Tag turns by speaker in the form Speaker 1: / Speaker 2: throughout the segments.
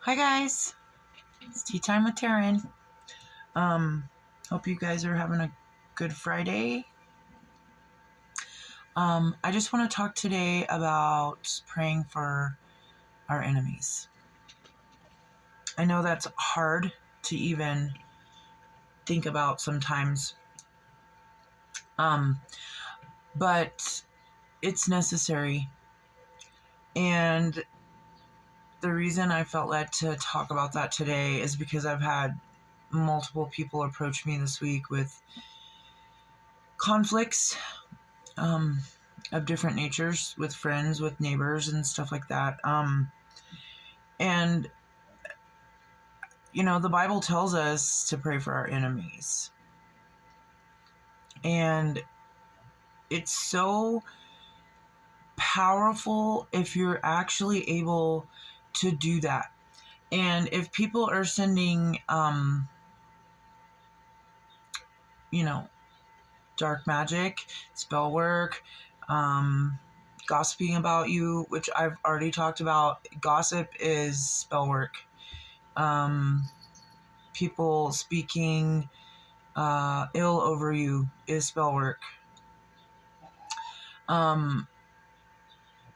Speaker 1: Hi guys, it's tea time with Taryn. Um, Hope you guys are having a good Friday. I just want to talk today about praying for our enemies. I know that's hard to even think about sometimes, um, but it's necessary. And the reason I felt led to talk about that today is because I've had multiple people approach me this week with conflicts um, of different natures with friends, with neighbors, and stuff like that. And, the Bible tells us to pray for our enemies. And it's so powerful if you're actually able to do that. And if people are sending, dark magic, spell work, gossiping about you, which I've already talked about. Gossip is spell work. People speaking ill over you is spell work.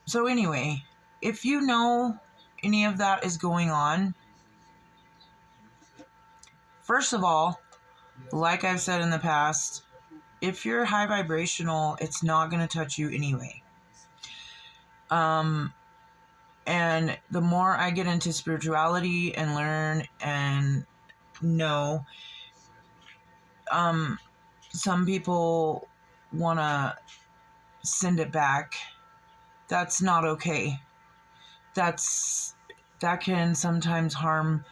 Speaker 1: So anyway, if you know any of that is going on, first of all, like I've said in the past, if you're high vibrational, it's not going to touch you anyway. And the more I get into spirituality and learn and know, some people want to send it back. That's not okay. That can sometimes harm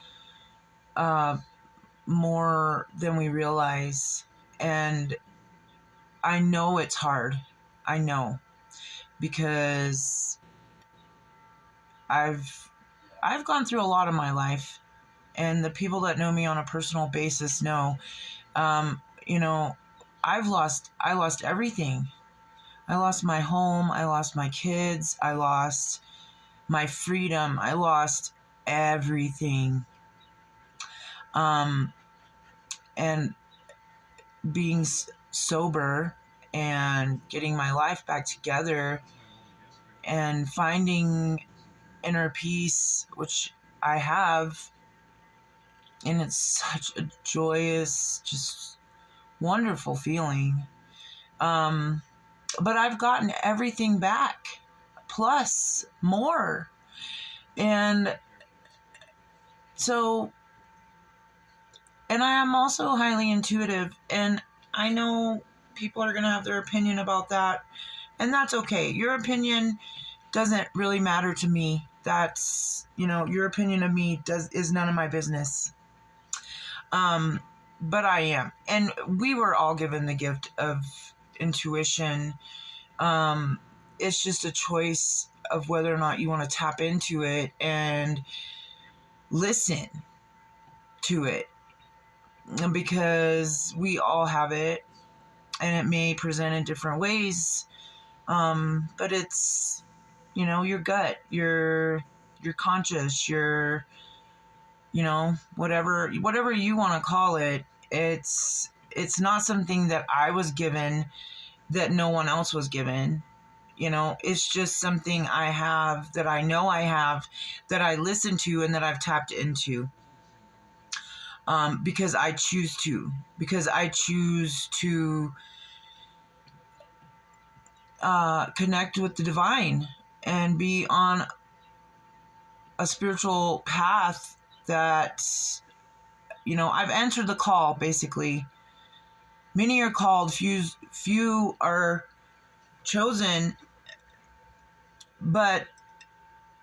Speaker 1: more than we realize. And I know it's hard. I know, because I've gone through a lot of my life, and the people that know me on a personal basis know, I lost everything. I lost my home. I lost my kids. I lost my freedom. I lost everything. And being sober and getting my life back together and finding inner peace, which I have, and it's such a joyous, just wonderful feeling. But I've gotten everything back, plus more. And so, and I am also highly intuitive, and I know people are going to have their opinion about that, and that's okay. Your opinion doesn't really matter to me. That's, your opinion of me is none of my business. But I am. And we were all given the gift of intuition. It's just a choice of whether or not you want to tap into it and listen to it. Because we all have it, and it may present in different ways. But it's, your gut, your conscious, your, whatever you want to call it. It's not something that I was given that no one else was given. It's just something I have, that I know I have, that I listen to, and that I've tapped into. Because I choose to. Because I choose to connect with the divine and be on a spiritual path that, I've answered the call, basically. Many are called, few are chosen, but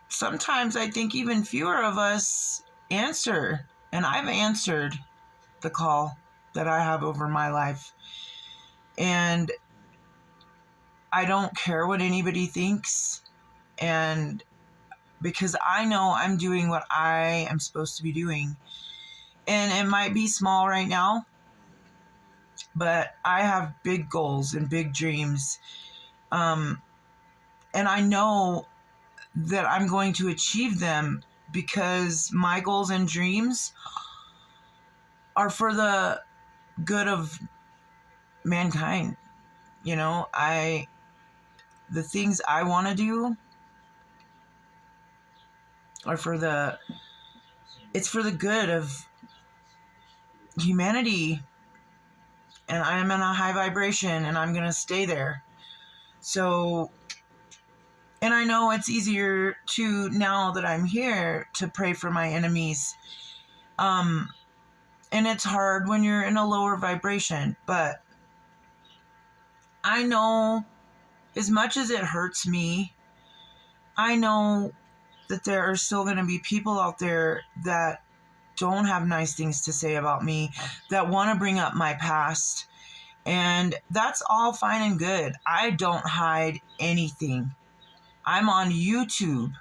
Speaker 1: sometimes I think even fewer of us answer. And I've answered the call that I have over my life. And I don't care what anybody thinks. And because I know I'm doing what I am supposed to be doing. And it might be small right now, but I have big goals and big dreams. And I know that I'm going to achieve them because my goals and dreams are for the good of mankind. You know, the things I want to do are it's for the good of humanity. And I am in a high vibration and I'm going to stay there. So, and I know it's easier to, now that I'm here, to pray for my enemies. And it's hard when you're in a lower vibration, but I know, as much as it hurts me, I know that there are still going to be people out there that don't have nice things to say about me, that want to bring up my past. And that's all fine and good. I don't hide anything. I'm on YouTube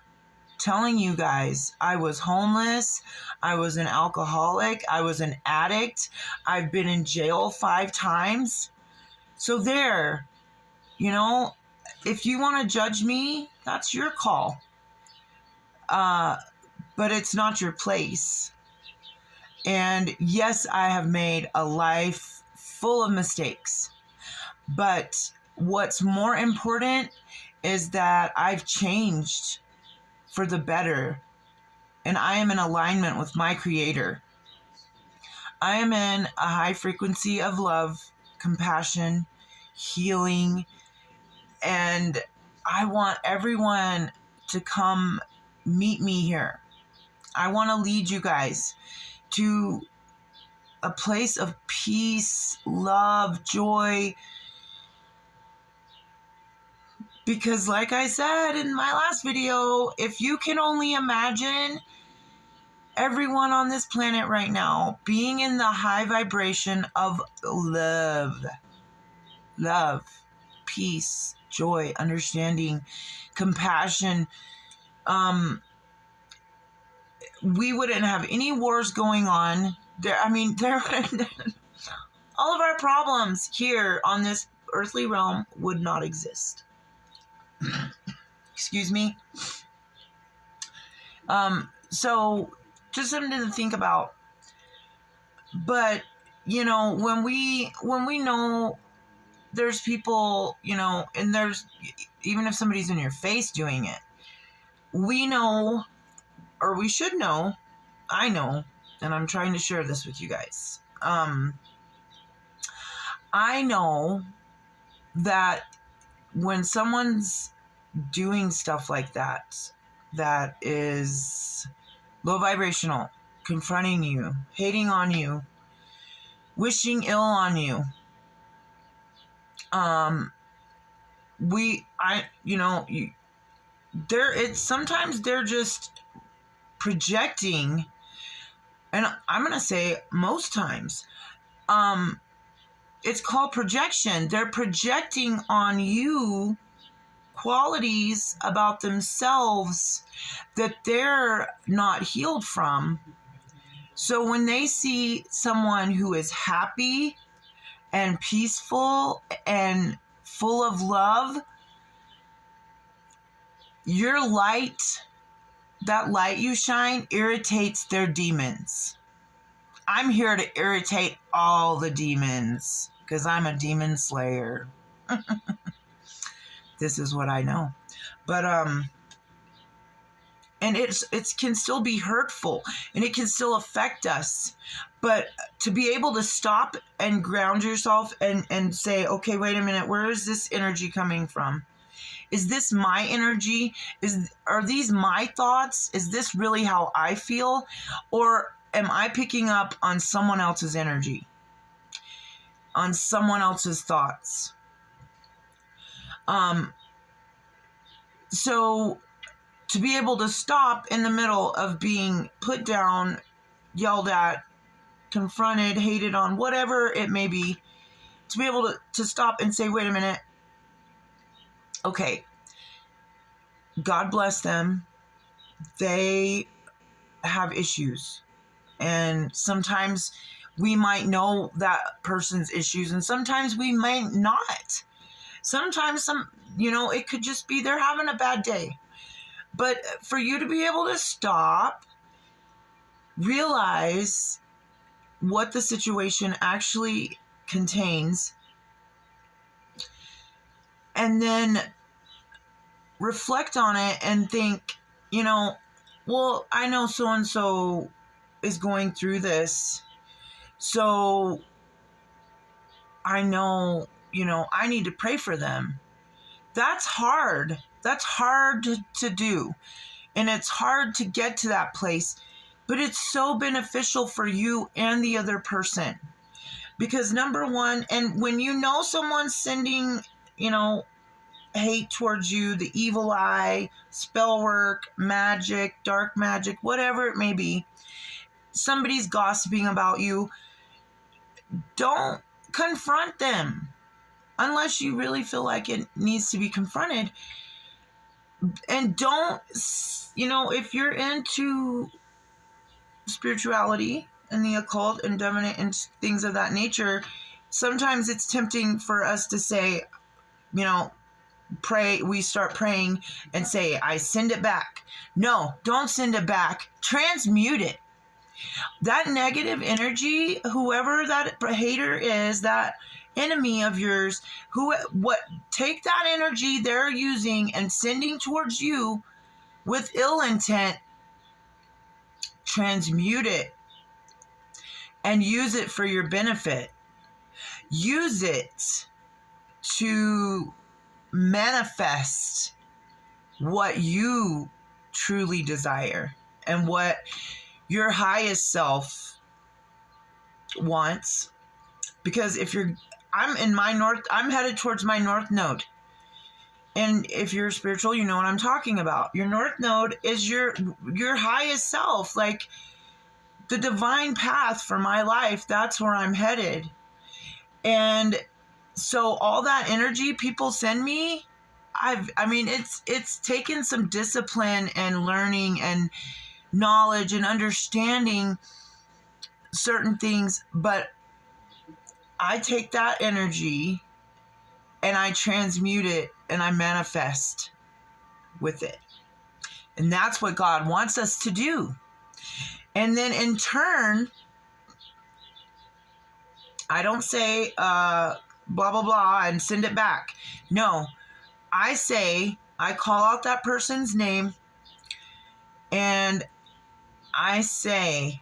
Speaker 1: telling you guys I was homeless, I was an alcoholic, I was an addict, I've been in jail 5 times. So there, you know, if you want to judge me, that's your call. But it's not your place. And yes, I have made a life full of mistakes. But what's more important is that I've changed for the better. And I am in alignment with my Creator. I am in a high frequency of love, compassion, healing, and I want everyone to come meet me here. I want to lead you guys to a place of peace, love, joy. Because like I said in my last video, if you can only imagine everyone on this planet right now being in the high vibration of love, peace, joy, understanding, compassion, we wouldn't have any wars going on. There all of our problems here on this earthly realm would not exist. Excuse me. So just something to think about. But, you know, when we know there's people, you know, and there's, even if somebody's in your face doing it, we know, or we should know, I know, and I'm trying to share this with you guys. I know that when someone's doing stuff like that, that is low vibrational, confronting you, hating on you, wishing ill on you, sometimes they're just projecting, and I'm gonna say most times, it's called projection. They're projecting on you qualities about themselves that they're not healed from. So when they see someone who is happy and peaceful and full of love, your light, that light you shine, irritates their demons. I'm here to irritate all the demons because I'm a demon slayer. This is what I know. But and it can still be hurtful and it can still affect us. But to be able to stop and ground yourself and say, okay, wait a minute, where is this energy coming from? Is this my energy? Are these my thoughts? Is this really how I feel? Or am I picking up on someone else's energy? On someone else's thoughts? So to be able to stop in the middle of being put down, yelled at, confronted, hated on, whatever it may be, to be able to stop and say, wait a minute, okay, God bless them. They have issues. And sometimes we might know that person's issues and sometimes we might not. Sometimes it could just be they're having a bad day. But for you to be able to stop, realize what the situation actually contains, and then reflect on it and think, well, I know so-and-so is going through this, so I know, I need to pray for them. That's hard. That's hard to do. And it's hard to get to that place, but it's so beneficial for you and the other person. Because number one, and when someone's sending, hate towards you, the evil eye, spell work, magic, dark magic, whatever it may be, somebody's gossiping about you, don't confront them unless you really feel like it needs to be confronted. And don't, if you're into spirituality and the occult and divination and things of that nature, sometimes it's tempting for us to say, pray, we start praying and say, I send it back. No, don't send it back. Transmute it. That negative energy, whoever that hater is, that enemy of yours, take that energy they're using and sending towards you with ill intent, transmute it and use it for your benefit. Use it to manifest what you truly desire and what your highest self wants. Because I'm headed towards my north node. And if you're spiritual, you know what I'm talking about. Your north node is your highest self, like the divine path for my life. That's where I'm headed. And so all that energy people send me, it's taken some discipline and learning and knowledge and understanding certain things, but I take that energy and I transmute it and I manifest with it. And that's what God wants us to do. And then in turn, I don't say blah, blah, blah and send it back. No, I call out that person's name and I say,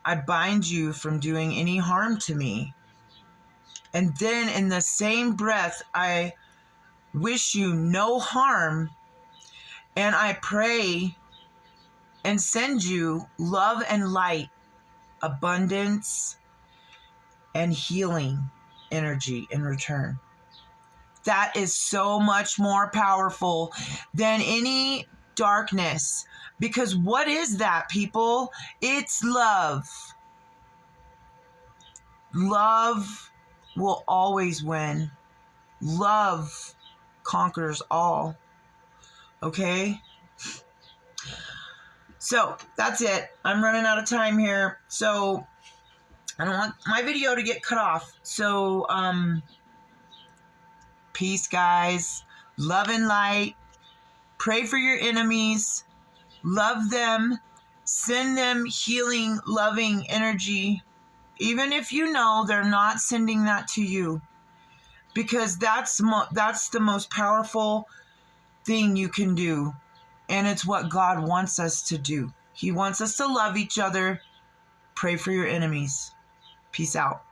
Speaker 1: I bind you from doing any harm to me. And then in the same breath, I wish you no harm. And I pray and send you love and light, abundance and healing energy in return. That is so much more powerful than any darkness. Because what is that, people? It's love. Love will always win. Love conquers all. Okay? So that's it. I'm running out of time here. So I don't want my video to get cut off. So, peace, guys. Love and light. Pray for your enemies. Love them. Send them healing, loving energy. Even if you know they're not sending that to you. Because that's the most powerful thing you can do. And it's what God wants us to do. He wants us to love each other. Pray for your enemies. Peace out.